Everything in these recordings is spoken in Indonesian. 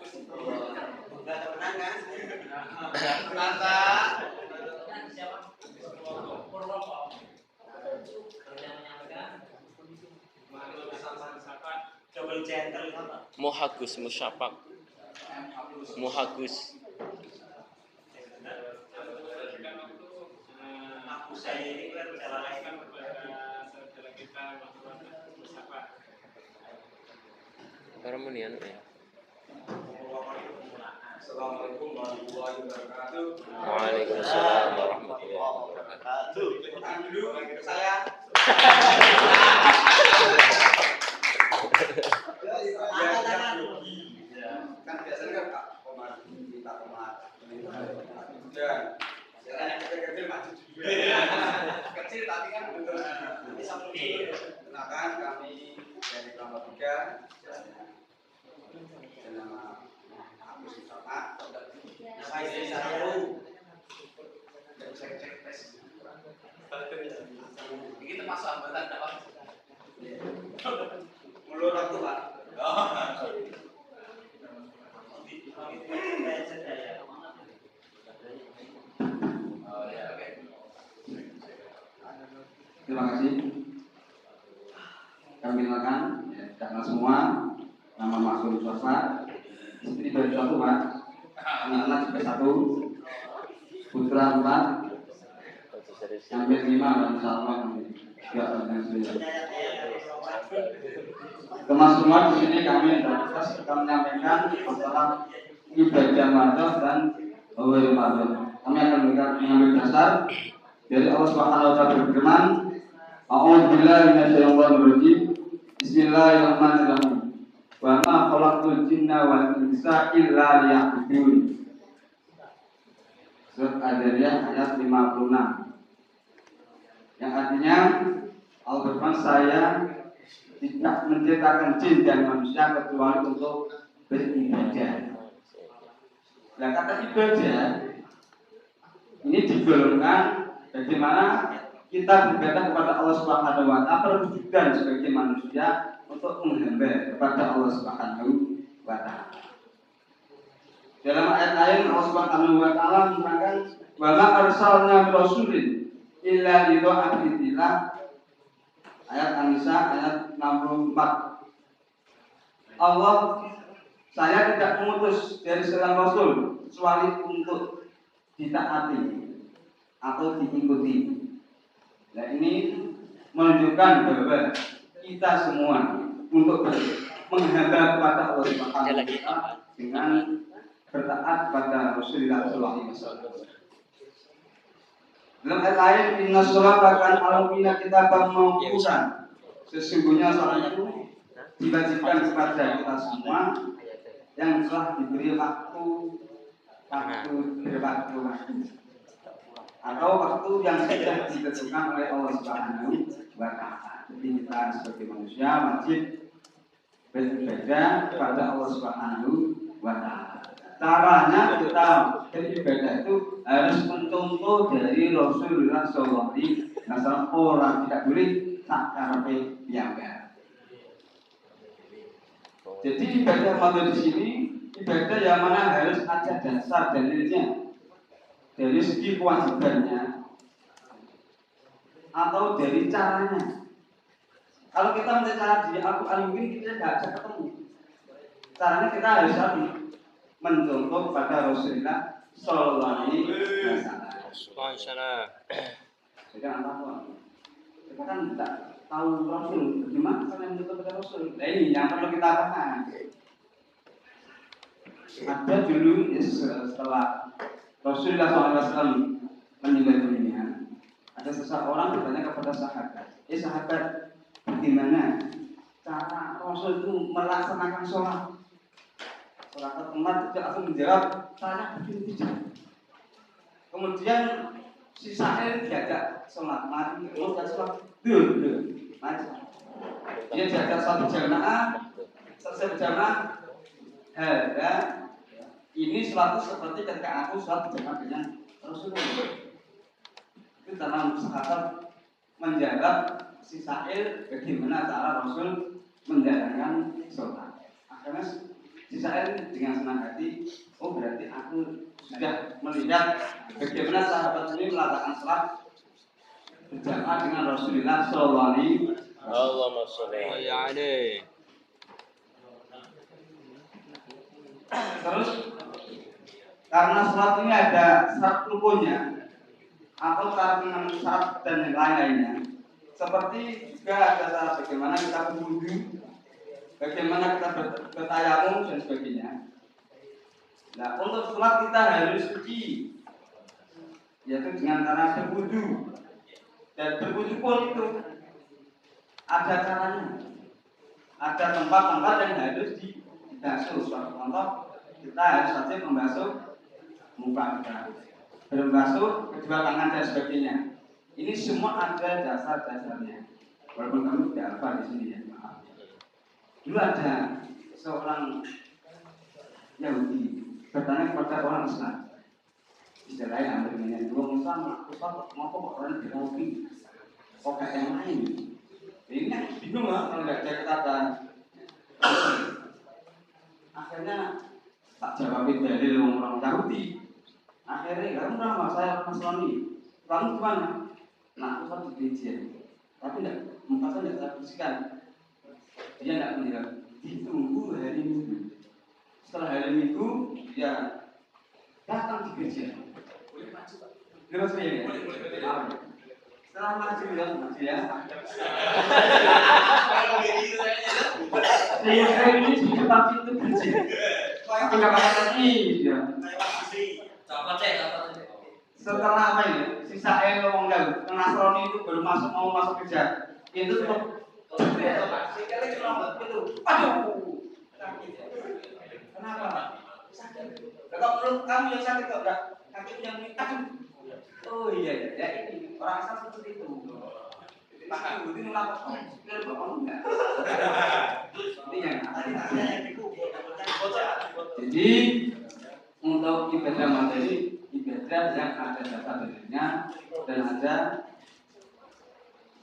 Enggak kemenang kan? Nata. Muhagus musyapak. Muhagus. Aku saya ini kan menyarankan kepada saudara kita siapa? Kemudian ya. Assalamualaikum warahmatullahi wabarakatuh. Waalaikumsalam warahmatullahi wabarakatuh. Tahan dulu saya. Kan biasanya kan Pak Komar kita Komar. Dan sekarang yang kecil-kecil maju dulu. Kecil tapi kan betul. Nanti sampai kenalkan kami dari kelompok 3. Nama aku Sutama. Saya Cek tes. Ini termasuk hambatan apa? Mulut aku Pak. Terima kasih. Kami kenalkan, karena semua nama Maksud Swasta. Istri dari satu Pak, anak-anak juga 1, putra 4, sampai 5 dan insya-Allah Teman semua di sini kami akan menyampaikan masalah ibadah Ramadan dan awal Ramadan. Kami akan mengambil dasar dari Allah Subhanahu wa taala berfirman, A'udzubillahi minasyaitonir rajim. Bismillahirrahmanirrahim. Wa ma khalaqtul jinna wal insa illa liya'budun. Surat Al-Zariyat ayat 56. Yang artinya Allah berfirman, saya tidak menciptakan jin dan manusia kecuali untuk beribadah. Nah, kata ibadah ini digolongkan bagaimana kita beribadah kepada Allah Subhanahu wa taala, perwujudan sebagai manusia untuk menghamba kepada Allah Subhanahu wa taala. Dalam ayat lain Allah Subhanahu wa taala menerangkan, "Wa ma arsalna rasulin illa li ta'atillah." Ayat An-Nisa ayat 64. Allah, saya tidak mengutus dari seorang rasul kecuali untuk ditaati atau diikuti. Nah, ini menunjukkan bahwa kita semua untuk menghamba kepada Allah Subhanahu wa taala dengan bertaat pada Rasulullah sallallahu alaihi wasallam. Dalam ayat lain, inna sholata kan alumina kitaban mawqutan. Sesungguhnya salat itu diwajibkan kepada kita semua yang telah diberi waktu berwaktu atau waktu yang sudah ditentukan oleh Allah Subhanahu wa taala. Jadi kita sebagai manusia wajib beribadah kepada Allah Subhanahu wa taala. Caranya kita beribadah itu harus mencontoh dari Rasulullah sallallahu alaihi wasallam. Orang tidak boleh tak karepe piyambak. Jadi ibadah Ramadan di sini ibadah yang mana harus ada dasar dalilnya dari segi kewajibannya atau dari caranya. Kalau kita mencari cara di Al-Quran ini kita tidak bisa ketemu. Caranya kita harus mencontoh kepada Rasulullah sallallahu alaihi wasallam. Jadi apa? Kita kan tidak tahu Rasul, bagaimana cara mencontoh kepada Rasul. Nah, ini yang perlu kita paham. Ada dulu setelah Rasulullah SAW meninggal dunia, ada seseorang bertanya kepada sahabat, sahabat, bagaimana cara Rasul itu melaksanakan sholat? Sahabat Umar tidak langsung menjawab, saya begini tidak. Kemudian si Sa'il diajak sholat, mari kita sholat, mari. Dia diajak sholat berjamaah, selesai berjamaah, ini suatu seperti ketika aku sholat berjamaah dengan Rasulullah. Itu dalam sahabat menjawab si Sa'il bagaimana cara Rasul menjalankan sholat. Akhirnya Israel dengan senang hati, oh berarti aku sudah melihat bagaimana sahabat ini melakukan salat berjamaah dengan Rasulullah Sallallahu Alaihi Wasallam. Allahumma sholli alaihi. Terus karena salat ini ada syarat rukunnya atau syarat dan yang lain-lainnya, seperti juga ada syarat bagaimana kita berwudu, bagaimana kita bertayamum dan sebagainya. Nah, untuk sholat kita harus suci, yaitu dengan cara berwudu. Dan berwudu pun itu ada caranya. Ada tempat-tempat yang harus dibasuh. Contoh, kita harus wajib membasuh muka kita, membasuh kedua tangan dan sebagainya. Ini semua ada dasar-dasarnya. Walaupun kamu tidak hafal di sini ya, maaf. Dulu ada seorang Yahudi bertanya kepada orang Islam. Istilahnya ambil minyak dua Islam, Ustaz, mau kok orang dirobi? Kok kayak yang lain? Ini bingung lah kalau nggak ada kata. Akhirnya tak jawabin dari orang Yahudi. Akhirnya kamu nama saya Nasrani. Kamu gimana? Nah, aku kan di gereja, tapi enggak, muka saya tidak saya bersihkan. Dia tidak meninggal. Ditunggu hari Minggu. Setelah hari Minggu, dia datang di gereja. Boleh maju, Pak? Boleh saya ya? Boleh. Setelah maju ya. Saya ini di depan pintu gereja. Tapi nggak pakai kaki, dia. Setelah apa ini? Sisa ngomong dulu. Nasrani itu baru mau masuk gereja. Itu tuh. Aduh. Kenapa? Sakit. Kalau menurut kamu yang sakit kok enggak? Kaki yang ini. Aduh. Oh iya ya ini orang asal seperti itu. Maka itu nolak. Biar bapak enggak. Ini yang jadi untuk ibadah materi, ibadah yang ada dasar-dasarnya dan ada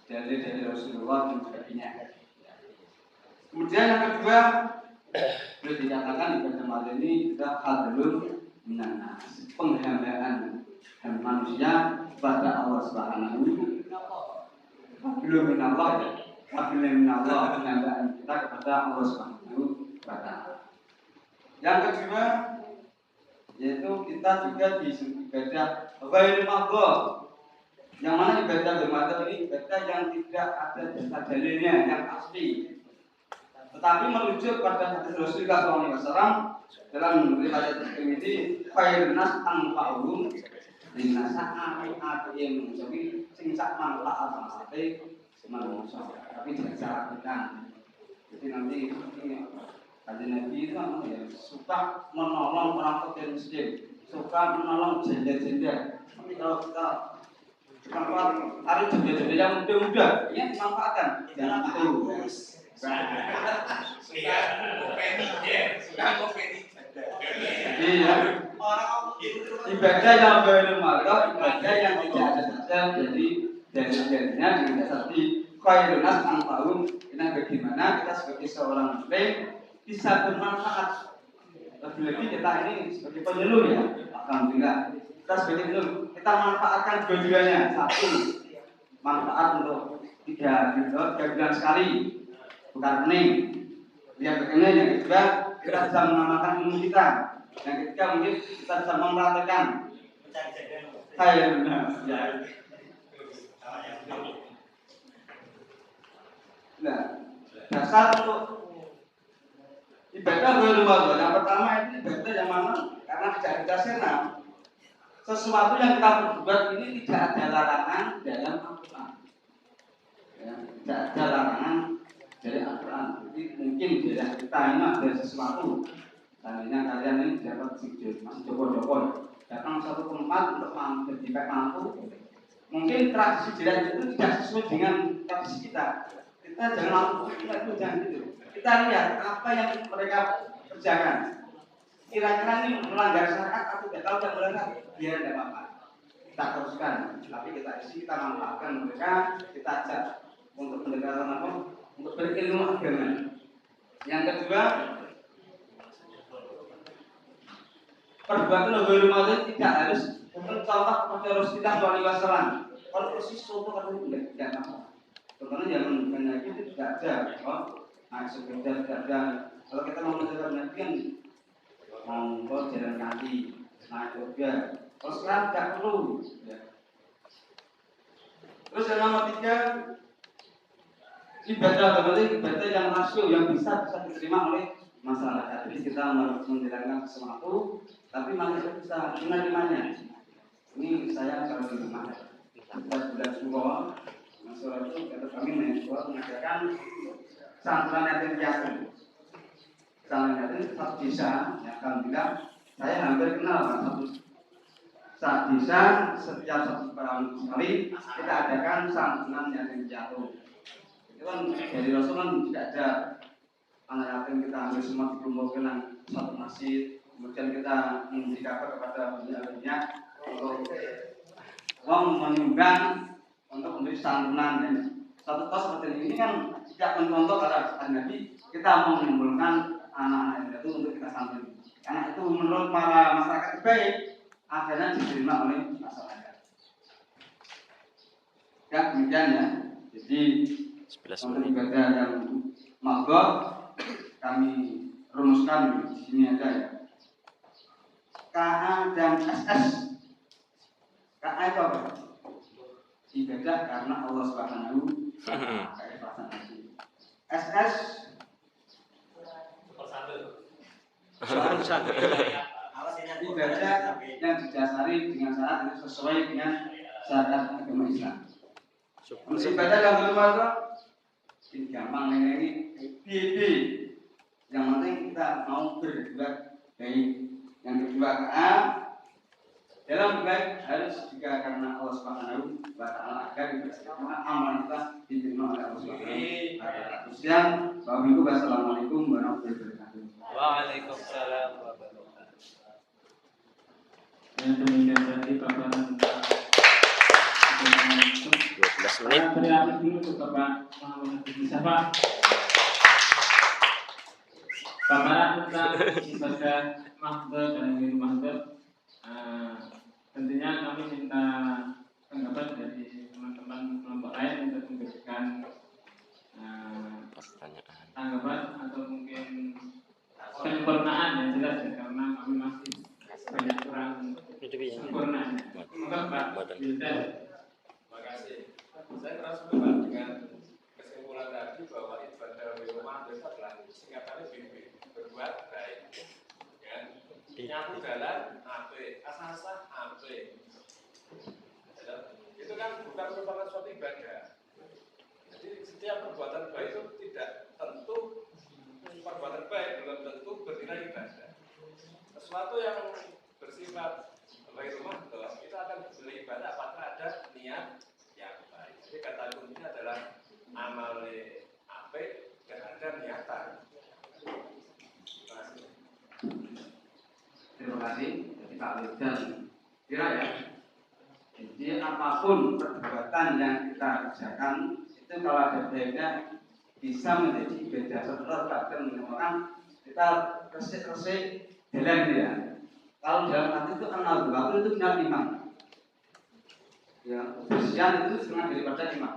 dari Rasulullah dan sebagainya. Kemudian yang kedua, boleh dikatakan ibadah materi ini kita hadlun minanas, penghambaan manusia kepada Allah Subhanahu belum minallah ya. Belum minallah penghambaan kita kepada Allah Subhanahu wa taala. Yang kedua yaitu kita juga disuruh ibadah ghairil maghdhub. Yang mana ibadah bermadzhab ini ibadah yang tidak ada dasar dalilnya yang asli. Tetapi merujuk pada hadis Rasulullah SAW dalam riwayat Muslim ini khairun nas anfa'uhum linnasa api menjadi sing sak manfaat maksudnya manusia. Tapi jangan salah. Jadi nanti ini Kanjeng Nabi itu ya, suka menolong orang fakir miskin, suka menolong janda-janda. Tapi kalau kita hari janda-janda yang muda-muda, ini dimanfaatkan. Jangan itu. Iya, Jadi ya, ibadah yang bermakna, ibadah yang tidak ada dasar, jadi dalil-dalilnya dengan dasar di khairun nas anfa'uhum. Ini bagaimana kita sebagai seorang muslim bisa bermanfaat. Lebih-lebih kita ini sebagai penyuluh ya, alhamdulillah. Kita sebagai penyuluh, kita manfaatkan dua-duanya. Satu, manfaat untuk 3 bulan sekali, bukan pening. Yang kedua, yang kedua, kita bisa mengamalkan ilmu kita. Yang ketiga, mungkin kita bisa mempraktekkan. Nah, dasar untuk ibadah berumah. Yang pertama itu ibadah yang mana karena tidak ada dasarnya. Sesuatu yang kita berbuat ini tidak ada larangan dalam Al-Quran. Ya, tidak ada larangan dari Al-Quran. Jadi mungkin dalam kita ini ada sesuatu. Tadinya kalian ini dapat masih joko-joko datang satu tempat untuk menjadikan lampu. Mungkin tradisi jalan itu tidak sesuai dengan tradisi kita. Kita jangan lampu kita itu jangan gitu. Kita lihat apa yang mereka kerjakan. Kira-kira ini melanggar syariat atau tidak. Kalau tidak melanggar, biar tidak apa-apa. Kita teruskan, tapi kita isi, kita manfaatkan mereka, kita ajak untuk pendekatan apa? Untuk berilmu agama. Yang kedua, perbuatan lebih rumah tidak harus contoh kepada Rasulullah SAW. Kalau persis contoh katanya tidak apa. Contohnya jangan Nabi itu tidak ada. Naik sepeda tidak ada. Kalau kita mau menjaga Nabi kan mau jalan kaki, naik kuda. Kalau sekarang tidak perlu. Ya. Terus yang nomor 3, ibadah berarti ibadah yang rasio yang bisa diterima oleh masyarakat. Jadi kita menjalankan sesuatu, tapi manusia bisa menerimanya. Ini saya kalau di rumah kita bulan Suro, Suro itu kata kami mengajarkan santunan yatim piatu. Santunan yatim satu desa, yang alhamdulillah saya hampir kenal satu desa setiap satu tahun sekali kita adakan santunan yatim piatu. Itu kan dari Rasul kan tidak ada anak yatim kita ambil semua dikumpulkan satu masjid, kemudian kita memberi kabar kepada banyak untuk uang menyumbang untuk memberi santunan. Dan satu tos seperti ini kan tidak mencontoh kata Nabi, kita mau mengumpulkan anak-anak itu untuk kita santuni. Karena itu menurut para masyarakat baik, akhirnya diterima oleh masyarakat. Ya demikian ya. Jadi untuk ibadah yang maghrib kami rumuskan di sini ada ya. KA dan SS. KA itu apa? Ibadah karena Allah Subhanahu wa taala. SS ibadah yang didasari dengan syarat yang sesuai dengan syariat agama Islam. Untuk ibadah yang kedua itu gampang ini yang penting kita mau berbuat baik. Yang kedua dalam berbaik harus juga karena Allah Subhanahu wa taala agar amal kita diterima oleh Allah Subhanahu wa taala. Sekian, wassalamualaikum warahmatullahi wabarakatuh. Waalaikumsalam warahmatullahi wabarakatuh. Yang demikian tadi paparan 12 menit. Beri aplaus dulu untuk Bapak Muhammad Abdul Pak. Paparan tentang ibadah mahdzur dan ilmu mahdzur. Tentunya kami minta tanggapan dari teman-teman kelompok lain untuk memberikan tanggapan atau mungkin penyempurnaan yang jelas ya, karena kami masih banyak kurang sempurna. Maka Pak Wildan. Terima kasih. Saya merasa Pak dengan kesimpulan tadi bahwa ibadah di rumah itu adalah singkatannya BB, berbuat baik. Ya, nyapu jalan apik, asal-asal apik. Itu kan bukan merupakan suatu ibadah. Jadi setiap perbuatan baik itu tidak tentu perbuatan baik belum tentu bernilai ibadah. Sesuatu yang bersifat baik rumah itu akan bernilai ibadah apakah ada niat yang baik. Jadi kata kuncinya adalah amal apik dan ada niatan. Terima kasih. Jadi Pak Wildan kira ya. Jadi apapun perbuatan yang kita kerjakan itu kalau ada baiknya bisa menjadi ibadah. Setelah Pak menemukan kita resik-resik jalan ya. Kalau dalam hati itu kenal waktu itu benar imam. Ya, kebersihan itu setengah daripada imam.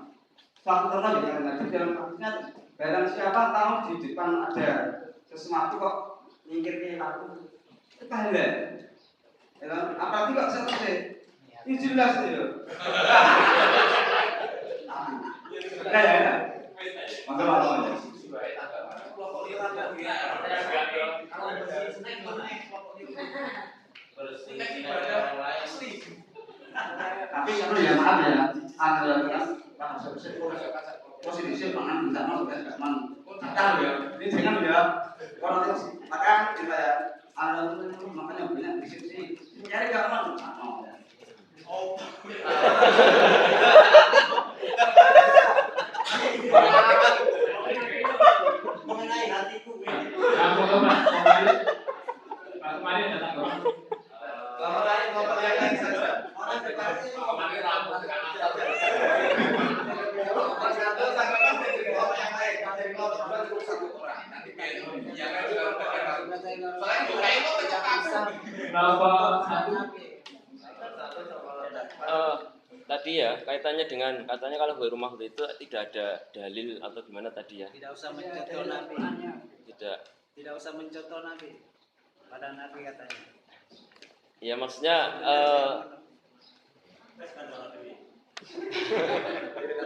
Suatu contoh ya, nanti dalam artinya barang siapa tahu di depan ada sesuatu kok nyingkir ke waktu itu pahala. Ya, apalagi kok selesai. Ini jelas itu. Ya. Masalah aja. Tapi kalau ya maaf ya, ada kan posisi pangan tidak mau tidak mau tahu ya. Ini jangan ya. Orang itu makan kita ya. Ada makanya banyak di sini nyari gampang. Oh. Mengenai hatiku ini. Kamu Pak kemarin datang ke Kalau yang lain saja. Orang berkasih Kemarin rambut kanan saja. yang lain. Yang lain juga Kelompok satu. Tadi ya kaitannya dengan katanya kalau ghairu mahdud itu tidak ada dalil atau gimana tadi ya? Tidak usah mencontoh Nabi. Tidak usah mencontoh Nabi. Pada Nabi katanya. Ya maksudnya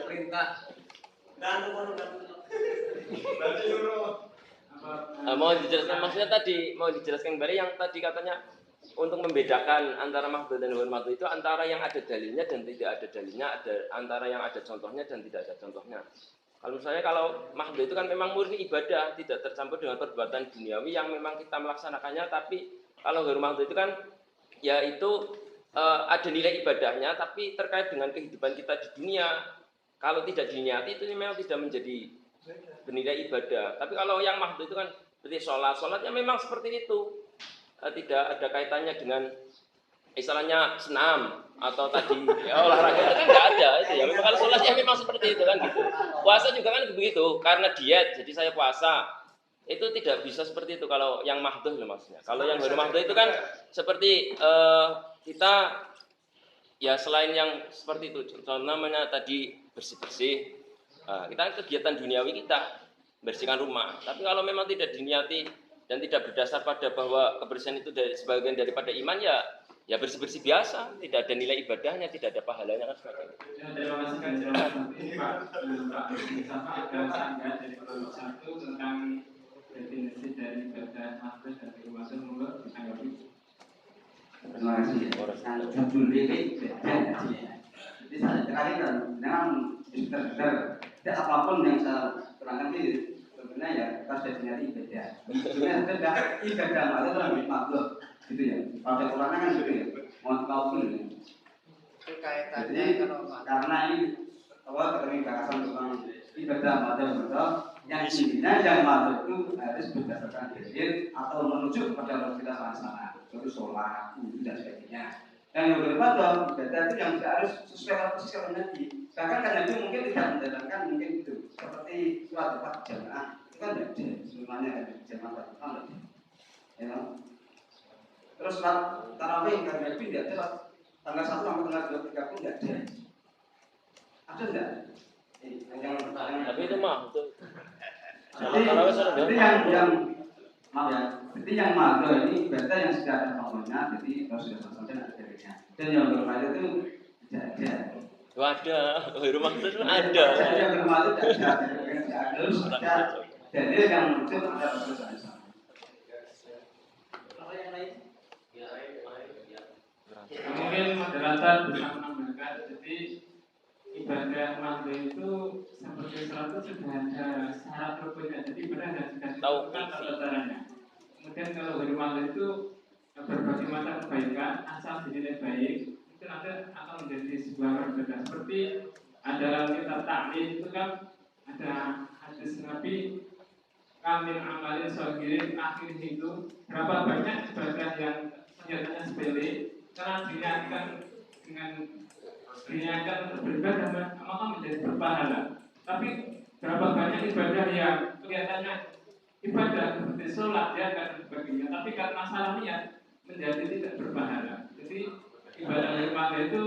perintah. mau dijelaskan maksudnya tadi mau dijelaskan kembali yang tadi katanya untuk membedakan antara mahdud dan ghairu mahdud itu antara yang ada dalilnya dan tidak ada dalilnya, ada antara yang ada contohnya dan tidak ada contohnya. Kalau misalnya kalau mahdud itu kan memang murni ibadah, tidak tercampur dengan perbuatan duniawi yang memang kita melaksanakannya, tapi kalau ghairu mahdud itu kan ya itu ada nilai ibadahnya tapi terkait dengan kehidupan kita di dunia. Kalau tidak diniati itu memang tidak menjadi bernilai ibadah. Tapi kalau yang mahdud itu kan seperti sholatnya memang seperti itu. Tidak ada kaitannya dengan istilahnya senam atau tadi ya, olahraga itu kan nggak ada itu ya. Memang kalau sholatnya memang seperti itu kan gitu. Puasa juga kan begitu karena diet jadi saya puasa. Itu tidak bisa seperti itu kalau yang mahdud maksudnya. Kalau yang ghairu mahdud itu kan seperti kita ya selain yang seperti itu. Contoh namanya tadi bersih-bersih. Kita kegiatan duniawi kita bersihkan rumah. Tapi kalau memang tidak diniati dan tidak berdasar pada bahwa kebersihan itu sebagian daripada iman ya bersih-bersih biasa, tidak ada nilai ibadahnya, tidak ada pahalanya kan sebagainya. Ya, terima kasih kan ini Pak sama ada sanggah dari kelompok satu tentang definisi dari ibadah mahdud dan ghairu mahdud menurut ditanggapi. Terima kasih. Judul ini beda. Jadi saya sekali kan memang tidak apapun yang saya terangkan ini sebenarnya ya terjadinya ibadah. Sebenarnya ibadah malah lebih makhluk gitu ya. Pada orangnya kan gitu ya. Maupun ya. Itu kaitannya Jadi kalau karena ini terkait bahasan tentang ibadah mahdud yang intinya yang mahdud itu harus berdasarkan dalil atau menuju kepada Allah kita sama-sama. Itu sholat, wudhu dan sebagainya. Dan yang berbeda ibadah itu yang tidak harus sesuai persis dengan Nabi. Bahkan kan Nabi mungkin tidak menjalankan mungkin itu seperti sholat jamaah itu kan tidak ada semuanya kan jamaah kan ada. Ya. Terus sholat tarawih kan Nabi tidak ada tanggal 1 sampai tanggal 23 pun tidak ada. Ada enggak? Tapi itu mah itu. Jadi yang maaf ya, jadi yang mahdud ini ibadah yang sudah ada contohnya, jadi kalau sudah sampai ada dalilnya. Dan yang bermaksud itu tidak ada. Itu ada, ghairu mahdud itu ada. Yang bermaksud tidak ada, harus ada dalil yang muncul ada persoalan sama. Mungkin moderator bisa menambahkan, jadi ibadah mahdud itu seperti sholat itu sudah ada syarat rukunnya, jadi ibadah sudah ditentukan tata caranya. Kemudian kalau ghairu mahdud itu berbagai macam kebaikan asal dinilai baik itu nanti akan menjadi sebuah ibadah. Seperti dalam kitab Ta'lim itu kan ada hadis Nabi kamil amalin sogirin akhir itu berapa banyak ibadah yang kelihatannya sepele karena diniatkan dengan diniatkan untuk beribadah maka menjadi berpahala. Tapi berapa banyak ibadah yang kelihatannya ibadah seperti sholat ya dan sebagainya, tapi karena salah niat menjadi tidak berpahala. Jadi ibadah ghairu mahdud itu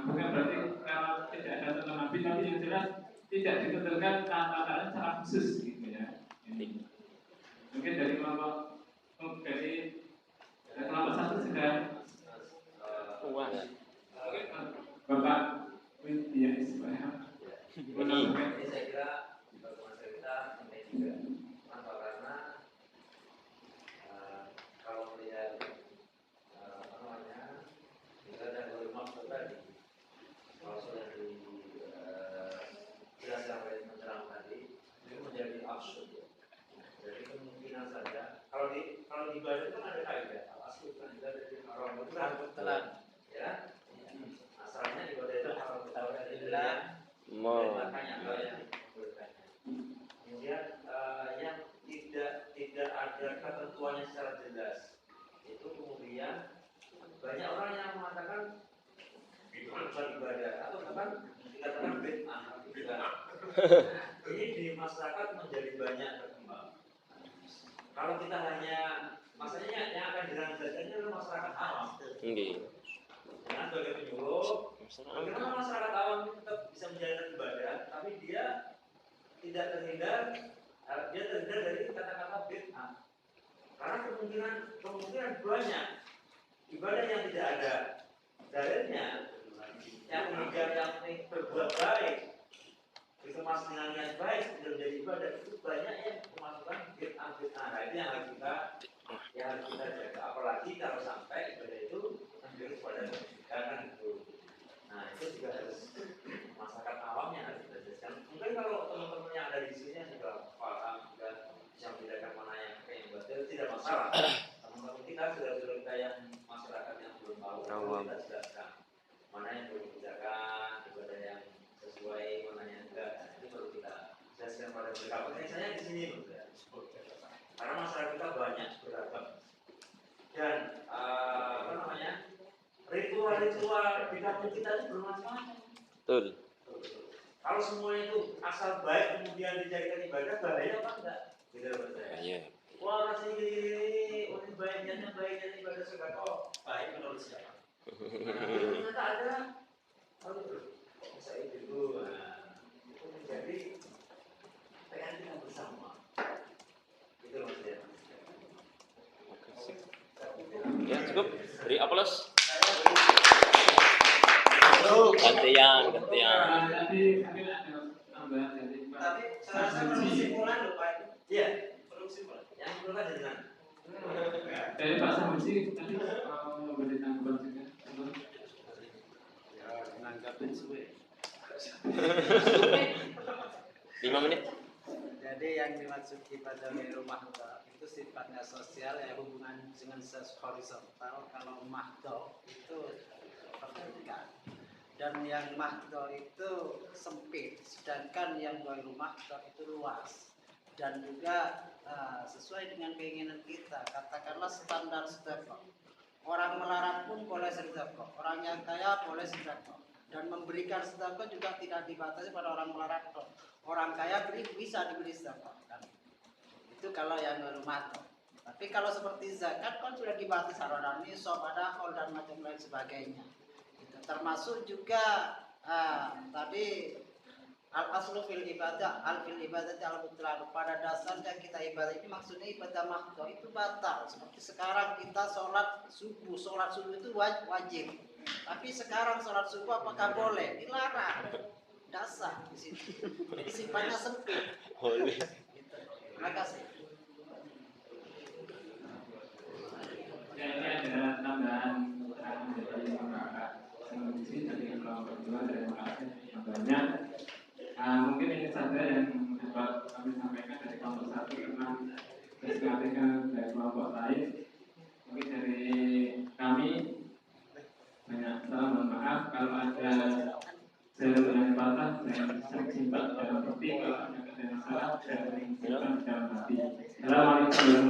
bukan berarti kalau tidak ada tentang Nabi, tapi yang jelas tidak ditentukan tata-tata secara khusus gitu ya. Ini mungkin dari kelompok satu sudah Bapak Widya Ismail. Jadi saya kira bagaimana kita ini juga mantap karena kalau melihat apa namanya kita ada ghairu mahdud tadi, kalau sudah dijelaskan oleh pencerang tadi itu menjadi absurd ya. Jadi kemungkinan saja kalau di ibadah itu kan ada kaidah asli kan dari haram itu kan telan ya. Asalnya ibadah itu haram adalah makanya kalau yang dibolehkannya. Kemudian yang tidak ada ketentuannya secara jelas itu kemudian banyak orang yang mengatakan itu bukan ibadah atau bahkan dikatakan bid'ah. Ini di masyarakat menjadi banyak berkembang. Kalau kita hanya Maksudnya yang akan dilanjutkan ini adalah masyarakat awam. Nggih. Nah, sebagai penyuluh, bagaimana masyarakat awam itu tetap bisa menjalankan ibadah, tapi dia tidak terhindar dari kata-kata bid'ah. Karena kemungkinan banyak ibadah yang tidak ada dalilnya, yang kemudian yang berbuat baik, dikemas dengan niat baik sudah menjadi ibadah, itu banyak yang memasukkan bid'ah. Nah, itu yang harus kita jaga. Apalagi kalau sampai ibadah itu menjurus pada kemusyrikan kan itu. Nah, itu juga harus masyarakat awam yang harus kita jelaskan. Mungkin kalau teman-teman yang ada di sini juga paham juga bisa membedakan mana yang batil, tidak masalah. Teman-teman kita sudah kita yang masyarakat yang belum tahu, kita jelaskan mana yang perlu dikerjakan, ibadah yang sesuai, mana yang enggak. Itu perlu kita jelaskan pada mereka. Saya di sini, karena masyarakat kita banyak beragam dan ritual-ritual di kampung kita itu bermacam-macam. Betul. Kalau semua itu asal baik kemudian dijadikan ibadah, bahaya apa enggak? Gitu loh saya. Iya. Wah, rasanya gini, orang baiknya ibadah sedekah, baik menurut siapa? Ternyata ada, saya itu, itu menjadi pengen kita bersama. Itu maksudnya. Ya, cukup. Beri aplaus. Gantian. Tadi mungkin ada tambahan dari Pak. Tapi saya rasa perlu kesimpulan loh Pak. Iya, perlu kesimpulan. Yang perlu kan dengan Dari Pak Samusi tadi memberi tanggapan juga. Ya, menanggapin suwe. 5 menit. Jadi yang dimaksud ibadah di rumah itu sifatnya sosial ya, hubungan dengan horizontal. Kalau mahdo itu vertikal. Dan yang mahdo itu sempit, sedangkan yang ghairu mahdo itu luas. Dan juga sesuai dengan keinginan kita. Katakanlah standar sedekah. Orang melarat pun boleh sedekah, orang yang kaya boleh sedekah. Dan memberikan sedekah juga tidak dibatasi pada orang melarat. Orang kaya bisa diberi sedekah. Kan? Itu kalau yang ghairu mahdo. Tapi kalau seperti zakat kan sudah dibatasi sarodan nisab, adakol dan macam lain sebagainya. Termasuk juga tadi al-aslu fil ibadah, al-fil ibadah al-butlan. Pada dasarnya kita ibadah ini maksudnya ibadah mahdo itu batal. Seperti sekarang kita sholat subuh itu wajib. Tapi sekarang sholat subuh apakah boleh? Dilarang. Dasar di sini. Jadi sifatnya sempit. Boleh. Gitu. Terima kasih. Ya, ini ada tambahan dari Pak Samusi dari kelompok kedua. Terima kasih yang banyak. Mungkin ini saja yang dapat kami sampaikan dari kelompok satu tentang kesehatan dari kelompok lain. Mungkin dari kami banyak salah, mohon maaf kalau ada jalan patah dan simpan dalam hati, kalau ada yang salah dan simpan dalam hati. Assalamualaikum warahmatullahi wabarakatuh.